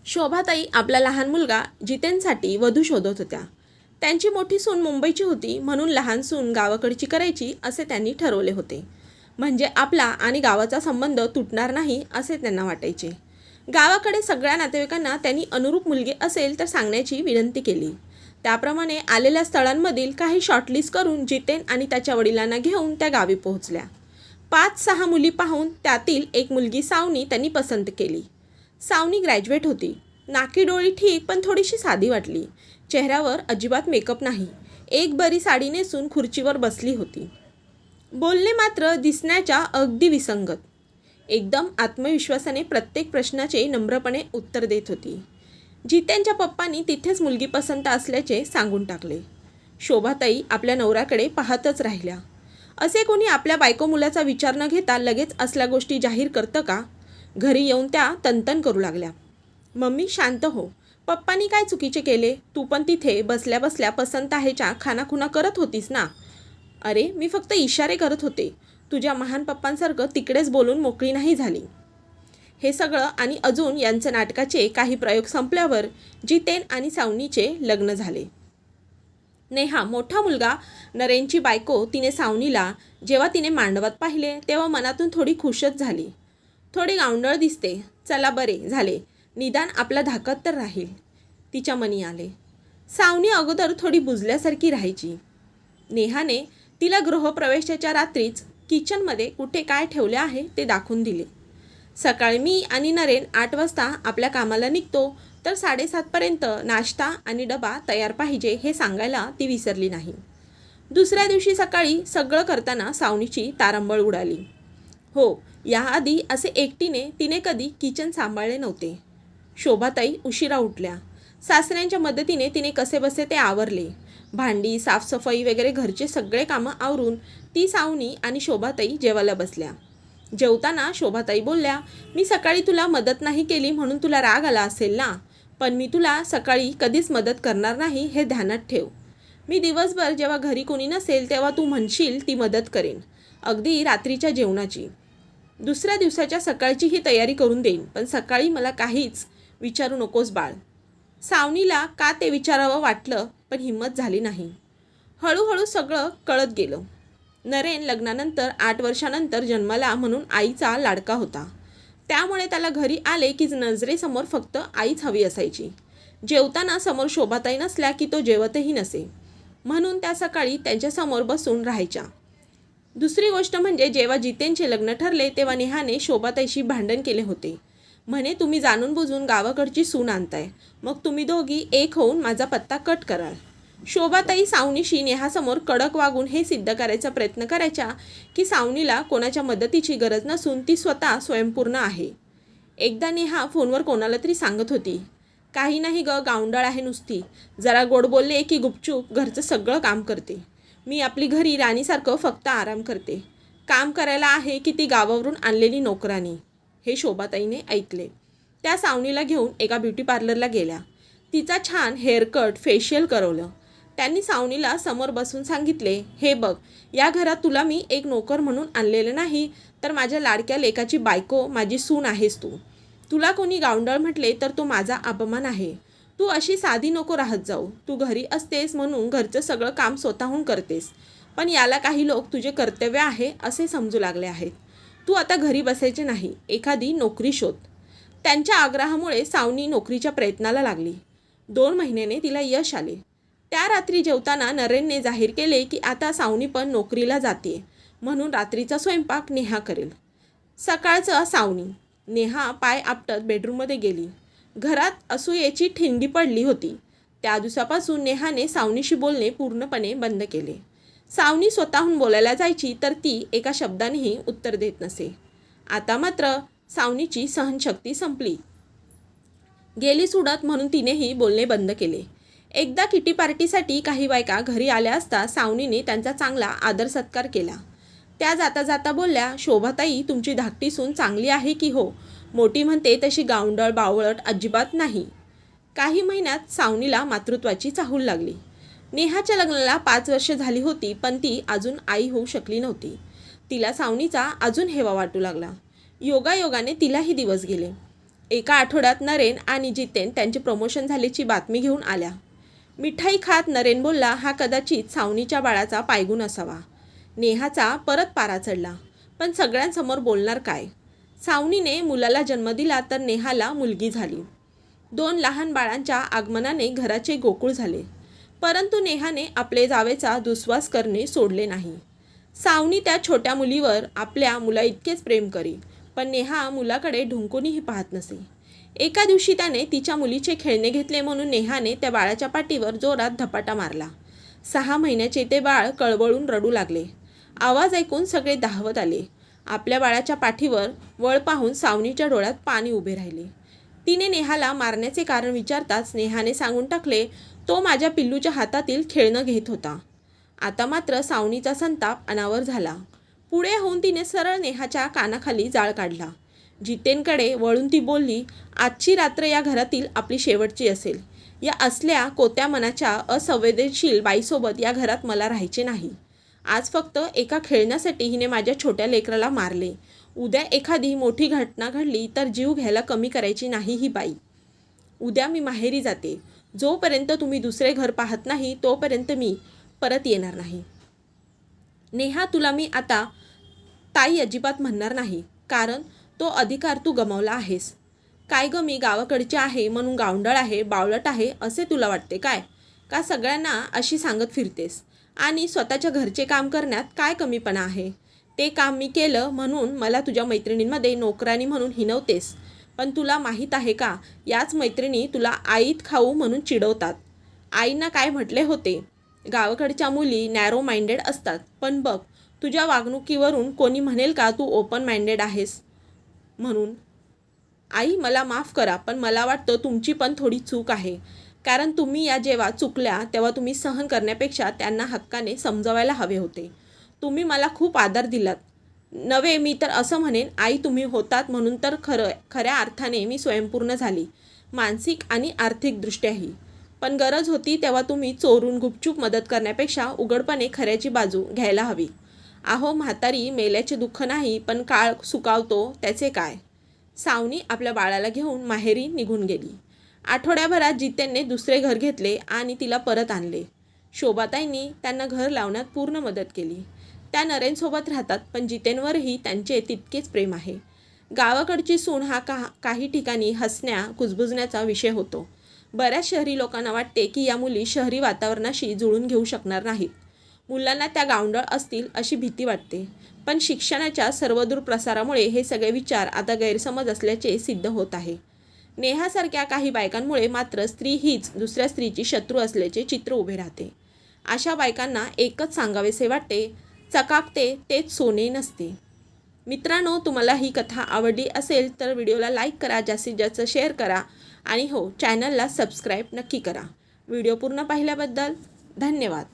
शोभाताई आपला लहान मुलगा जितेनसाठी वधू शोधत होत्या. त्यांची मोठी सून मुंबईची होती, म्हणून लहान सून गावाकडची करायची असे त्यांनी ठरवले होते. म्हणजे आपला आणि गावाचा संबंध तुटणार नाही असे त्यांना वाटायचे. गावाकडे सगळ्या नातेवाईकांना त्यांनी अनुरूप मुलगी असेल तर सांगण्याची विनंती केली. त्याप्रमाणे आलेल्या स्थळांमधील काही शॉर्टलिस्ट करून जितेन आणि त्याच्या वडिलांना घेऊन त्या गावी पोहोचल्या. 5-6 मुली पाहून त्यातील एक मुलगी सावनी त्यांनी पसंत केली. सावनी ग्रॅज्युएट होती. नाकी डोळी ठीक पण थोडीशी साधी वाटली. चेहऱ्यावर अजिबात मेकअप नाही. एक बरी साडी नेसून खुर्चीवर बसली होती. बोलणे मात्र दिसण्याच्या अगदी विसंगत. एकदम आत्मविश्वासाने प्रत्येक प्रश्नाचे नम्रपणे उत्तर देत होती. जितेनच्या पप्पांनी तिथेच मुलगी पसंत असल्याचे सांगून टाकले. शोभाताई आपल्या नवऱ्याकडे पाहतच राहिल्या. असे कोणी आपल्या बायको मुलाचा विचार न घेता लगेच असल्या गोष्टी जाहीर करतं का? घरी येऊन त्या तनतन करू लागल्या. मम्मी शांत हो. पप्पांनी काय चुकीचे केले? तू पण तिथे बसल्या बसल्या पसंत आहेच्या खानाखुना करत होतीस ना? अरे मी फक्त इशारे करत होते. तुझ्या महान पप्पांसारखं तिकडेच बोलून मोकळी नाही झाली. हे सगळं आणि अजून यांचं नाटकाचे काही प्रयोग संपल्यावर जितेन आणि सावनीचे लग्न झाले. नेहा मोठा मुलगा नरेनची बायको तिने सावनीला जेव्हा तिने मांडवात पाहिले तेव्हा मनातून थोडी खुशच झाली. थोडी गावंढळ दिसते. चला बरे झाले, निदान आपला धाकत तर राहील, तिच्या मनी आले. सावनी अगोदर थोडी बुजल्यासारखी राहायची. नेहाने तिला गृहप्रवेशाच्या रात्रीच किचनमध्ये कुठे काय ठेवले आहे ते दाखवून दिले. सकाळी मी आणि नरेन 8 वाजता आपल्या कामाला निघतो तर 7:30पर्यंत नाश्ता आणि डबा तयार पाहिजे हे सांगायला ती विसरली नाही. दुसऱ्या दिवशी सकाळी सगळं करताना सावनीची तारंबळ उडाली. हो, याआधी असे एकटीने तिने कधी किचन सांभाळले नव्हते. शोभाताई उशिरा उठल्या. सासऱ्यांच्या मदतीने तिने कसेबसे ते आवरले. भांडी साफसफाई वगैरे घरचे सगळे कामं आवरून ती सावनी आणि शोभाताई जेवायला बसल्या. जेवताना शोभाताई बोलल्या, मी सकाळी तुला मदत नाही केली म्हणून तुला राग आला असेल ना, पण मी तुला सकाळी कधीच मदत करणार नाही हे ध्यानात ठेव. मी दिवसभर जेव्हा घरी कोणी नसेल तेव्हा तू म्हणशील ती मदत करेन, अगदी रात्रीच्या जेवणाची. दुसऱ्या दिवसाच्या सकाळचीही तयारी करून देईन, पण सकाळी मला काहीच विचारू नकोस बाळ. सावनीला का ते विचारावं वाटलं पण हिंमत झाली नाही. हळूहळू सगळं कळत गेलं. नरेन लग्नानंतर 8 वर्षानंतर जन्माला म्हणून आईचा लाडका होता. त्यामुळे त्याला घरी आले की नजरेसमोर फक्त आईच हवी असायची. जेवताना समोर शोभाताई नसल्या की तो जेवतही नसे, म्हणून त्या सकाळी त्यांच्यासमोर बसून राहायच्या. दुसरी गोष्ट म्हणजे जेव्हा जितेनचे लग्न ठरले तेव्हा नेहाने शोभाताईशी भांडण केले होते. म्हणे तुम्ही जाणून बुजून गावाकडची सून आणताय, मग तुम्ही दोघी एक होऊन माझा पत्ता कट कराल. शोभाताई सावनीशी नेहासमोर कडक वागून हे सिद्ध करायचा प्रयत्न करायच्या की सावनीला कोणाच्या मदतीची गरज नसून ती स्वतः स्वयंपूर्ण आहे. एकदा नेहा फोनवर कोणाला तरी सांगत होती, काही नाही ग, गावंढळ आहे नुसती, जरा गोड बोलले की गुपचूप घरचं सगळं काम करते. मी आपली घरी राणीसारखं फक्त आराम करते. काम करायला आहे की ती गावावरून आणलेली नोकरानी. हे शोभाताईने ऐकले. त्या सावनीला घेऊन एका ब्युटी पार्लरला गेल्या. तिचा छान हेअरकट फेशियल करवलं. त्यांनी सावनीला समोर बसून सांगितले, हे बघ, या घरात तुला मी एक नोकर म्हणून आणलेलं नाही, तर माझ्या लाडक्या लेकाची बायको, माझी सून आहेस तू. तुला कोणी गावंढळ म्हटले तर तो माझा अपमान आहे. तू अशी साधी नको राहत जाऊ. तू घरी असतेस म्हणून घरचं सगळं काम स्वतःहून करतेस, पण याला काही लोक तुझे कर्तव्य आहे असे समजू लागले आहेत. तू आता घरी बसायचे नाही, एखादी नोकरी शोध. त्यांच्या आग्रहामुळे सावनी नोकरीच्या प्रयत्नाला लागली. 2 महिन्याने तिला यश आले. त्या रात्री जेवताना नरेनने जाहीर केले की आता सावनी पण नोकरीला जाते, म्हणून रात्रीचा स्वयंपाक नेहा करेल. सकाळचं सावनी. नेहा पाय आपटत बेडरूममध्ये गेली. घरात असूयेची ठिणगी पडली होती. त्या दिवसापासून नेहाने सावनीशी बोलणे पूर्णपणे बंद केले. सावनी स्वतःहून बोलायला जायची तर ती एका शब्दानेही उत्तर देत नसे. आता मात्र सावनीची सहनशक्ती संपली गेली सुडत, म्हणून तिनेही बोलणे बंद केले. एकदा किटी पार्टीसाठी काही बायका घरी आल्या असता सावनीने त्यांचा चांगला आदर सत्कार केला. त्या जाता जाता बोलल्या, शोभाताई तुमची धाकटी सून चांगली आहे की हो, मोठी म्हणते तशी गावंढळ बावळट अजिबात नाही. काही महिन्यात सावनीला मातृत्वाची चाहूल लागली. नेहाच्या लग्नाला 5 वर्ष झाली होती, पण ती अजून आई होऊ शकली नव्हती. तिला सावनीचा अजून हेवा वाटू लागला. योगायोगाने तिलाही दिवस गेले. एका आठवड्यात नरेन आणि जितेन त्यांचे प्रमोशन झाल्याची बातमी घेऊन आल्या. मिठाई खात नरेन बोलला, हा कदाचित सावनीच्या बाळाचा पायगुण असावा. नेहाचा परत पारा चढला. पण सगळ्यांसमोर बोलणार काय? सावनीने मुलाला जन्म दिला तर नेहाला मुलगी झाली. 2 लहान बाळांच्या आगमनाने घराचे गोकुळ झाले. परंतु नेहाने आपले जावेचा दुस्वास करणे सोडले नाही. सावनी त्या छोट्या मुलीवर आपल्या मुलाइतकेच प्रेम करी, पण नेहा मुलाकडे ढुंकूनही पाहत नसे. एका दिवशी त्याने तिच्या मुलीचे खेळणे घेतले म्हणून नेहाने त्या बाळाच्या पाठीवर जोरात धपाटा मारला. 6 महिन्याचे ते बाळ कळवळून रडू लागले. आवाज ऐकून सगळे धावत आले. आपल्या बाळाच्या पाठीवर वळ पाहून सावनीच्या डोळ्यात पाणी उभे राहिले. तिने नेहाला मारण्याचे कारण विचारताच नेहाने सांगून टाकले, तो माझ्या पिल्लूच्या हातातील खेळणं घेत होता. आता मात्र सावनीचा संताप अनावर झाला. पुढे होऊन तिने सरळ नेहाच्या कानाखाली जाळ काढला. जितेनकडे वळून ती बोलली, आजची रात्र या घरातील आपली शेवटची असेल. या असल्या कोत्या मनाच्या असंवेदनशील बाईसोबत या घरात मला राहायचे नाही. आज फक्त एका खेळण्यासाठी हिने माझ्या छोट्या लेकराला मारले. उद्या एखादी मोठी घटना घडली तर जीव घ्यायला कमी करायची नाही ही बाई. उद्या मी माहेरी जाते. जोपर्यंत तुम्ही दुसरे घर पाहत नाही तोपर्यंत मी परत येणार नाही. नेहा, तुला मी आता ताई अजिबात म्हणणार नाही, कारण तो अधिकार तू गमावला आहेस. काय गं, मी गावाकडची आहे म्हणून गावंढळ आहे, बावळट आहे असे तुला वाटते काय? का सगळ्यांना अशी सांगत फिरतेस? आणि स्वतःच्या घरचे काम करण्यात काय कमीपणा आहे? ते काम मी केलं म्हणून मला तुझ्या मैत्रिणींमध्ये नोकरानी म्हणून हिणवतेस. पण तुला माहीत आहे का, याच मैत्रिणी तुला आईत खाऊ म्हणून चिडवतात. आईंना काय म्हटले होते, गावाकडच्या मुली नॅरो माइंडेड असतात. पण बघ, तुझ्या वागणुकीवरून कोणी म्हणेल का तू ओपन माइंडेड आहेस म्हणून? आई, मला माफ करा, पण मला वाटतं तुमची पण थोडी चूक आहे. कारण तुम्ही या जेव्हा चुकल्या तेव्हा तुम्ही सहन करण्यापेक्षा त्यांना हक्काने समजवायला हवे होते. तुम्ही मला खूप आदर दिलात. नव्हे, मी तर असं म्हणेन, आई तुम्ही होतात म्हणून तर खऱ्या अर्थाने मी स्वयंपूर्ण झाली, मानसिक आणि आर्थिकदृष्ट्याही. पण गरज होती तेव्हा तुम्ही चोरून गुपचूप मदत करण्यापेक्षा उघडपणे खऱ्याची बाजू घ्यायला हवी. आहो म्हातारी, मेल्याचे दुःख नाही, पण काळ सुकावतो त्याचे काय? सावनी आपल्या बाळाला घेऊन माहेरी निघून गेली. आठवड्याभरात जितेनने दुसरे घर घेतले आणि तिला परत आणले. शोभाताईंनी त्यांना घर लावण्यात पूर्ण मदत केली. त्या नरेनसोबत राहतात, पण जितेनवरही त्यांचे तितकेच प्रेम आहे. गावाकडची सून हा काही ठिकाणी हसण्या कुजबुजण्याचा विषय होतो. बऱ्याच शहरी लोकांना वाटते की या मुली शहरी वातावरणाशी जुळून घेऊ शकणार नाहीत. मुलांना त्या गावंढळ असतील अशी भीती वाटते. पण शिक्षणाच्या सर्वदूर प्रसारामुळे हे सगळे विचार आता गैरसमज असल्याचे सिद्ध होत आहे. नेहासारख्या काही बायकांमुळे मात्र स्त्री हीच दुसऱ्या स्त्रीची शत्रू असल्याचे चित्र उभे राहते. अशा बायकांना एकच सांगावेसे वाटते, चकाकते तेच सोने नसते. मित्रांनो, तुम्हाला ही कथा आवडली असेल तर व्हिडिओला लाईक करा, जास्तीत जास्त शेअर करा आणि हो, चॅनलला सबस्क्राईब नक्की करा. व्हिडिओ पूर्ण पाहिल्याबद्दल धन्यवाद.